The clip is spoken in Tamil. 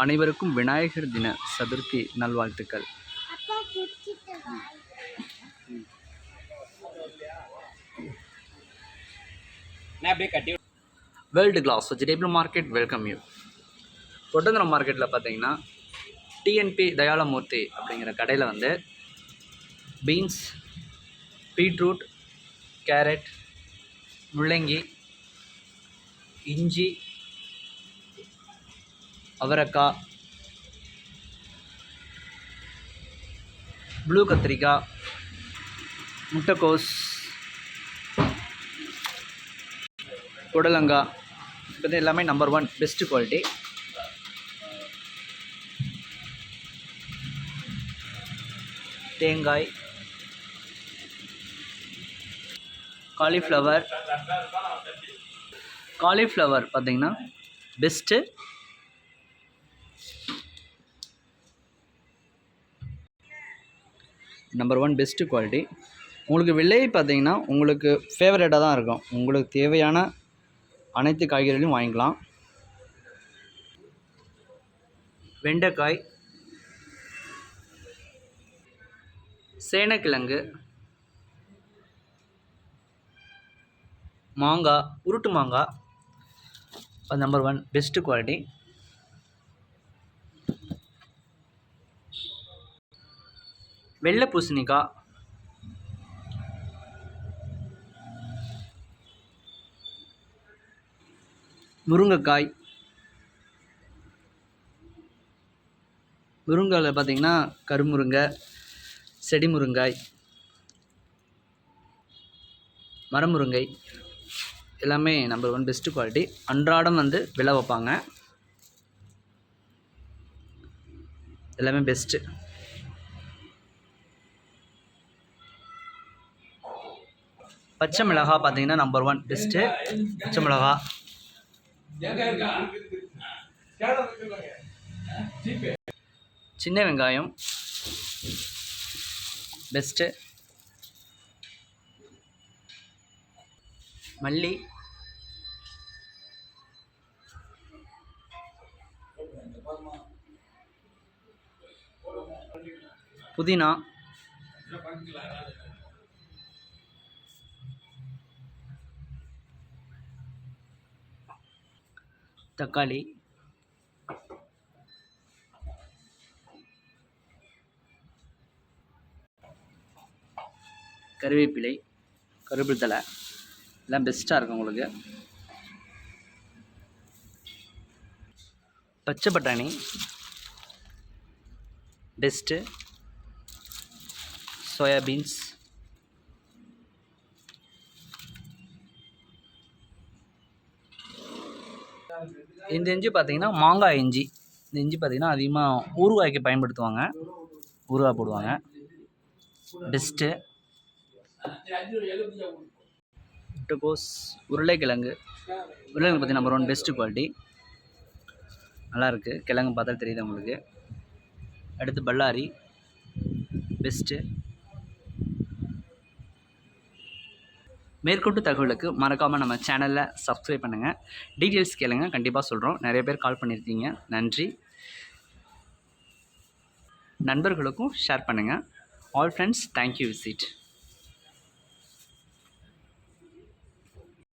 அனைவருக்கும் விநாயகர் தின சதுர்த்தி நல்வாழ்த்துக்கள். World class vegetable market welcome you. Kottantharam மார்க்கெட்டில் பார்த்தீங்கன்னா டிஎன்பி தயாளமூர்த்தி அப்படிங்கிற கடையில் வந்து பீன்ஸ், பீட்ரூட், கேரட், முள்ளங்கி, இஞ்சி, அவரைக்காய், ப்ளூ கத்திரிக்காய், முட்டைக்கோஸ், புடலங்காய், இது எல்லாமே நம்பர் 1 பெஸ்ட் குவாலிட்டி. தேங்காய், காலிஃப்ளவர் பார்த்திங்கன்னா பெஸ்ட்டு. Number 1 best quality. உங்களுக்கு விலை பார்த்திங்கன்னா உங்களுக்கு ஃபேவரேட்டாக தான் இருக்கும். உங்களுக்கு தேவையான அனைத்து காய்கறிகளையும் வாங்கிக்கலாம். வெண்டைக்காய், சேனக்கிழங்கு, மாங்காய், உருட்டு மாங்காய் நம்பர் 1 பெஸ்ட்டு குவாலிட்டி. வெள்ளை பூசணிக்காய், முருங்கைக்காய், முருங்கையில் பார்த்திங்கன்னா கருமுருங்கை, செடி முருங்காய், மரமுருங்கை எல்லாமே நம்பர் 1 பெஸ்ட்டு குவாலிட்டி. அன்றாடம் வந்து விலை வைப்பாங்க, எல்லாமே பெஸ்ட்டு. பச்சை மிளகாய் பார்த்திங்கன்னா நம்பர் 1 பெஸ்ட்டு. பச்சை மிளகாய், சின்ன வெங்காயம் பெஸ்ட்டு. மல்லி, புதினா, தக்காளி, கருவேப்பிலை, கருவேப்பிலை தழை எல்லாம் பெஸ்ட்டாக இருக்கும் உங்களுக்கு. பச்சை பட்டாணி பெஸ்ட்டு. சோயாபீன்ஸ், இந்த இஞ்சி பார்த்திங்கன்னா மாங்காய் இஞ்சி. இந்த இஞ்சி பார்த்திங்கன்னா அதிகமாக ஊறுகாய்க்கு பயன்படுத்துவாங்க, ஊறுகாய் போடுவாங்க, பெஸ்ட்டு. முட்டைக்கோஸ், உருளைக்கிழங்கு பார்த்திங்கன்னா நம்பர் 1 பெஸ்ட்டு குவாலிட்டி. நல்லாயிருக்கு, கிழங்கு பார்த்தா தெரியுது உங்களுக்கு. அடுத்து பல்லாரி பெஸ்ட்டு. மேற்கொண்டு தகவலுக்கு மறக்காமல் நம்ம சேனலில் சப்ஸ்கிரைப் பண்ணுங்கள். டீட்டெயில்ஸ் கேளுங்க, கண்டிப்பாக சொல்கிறோம். நிறைய பேர் கால் பண்ணியிருக்கீங்க, நன்றி. நண்பர்களுக்கும் ஷேர் பண்ணுங்கள். All friends, thank you visit.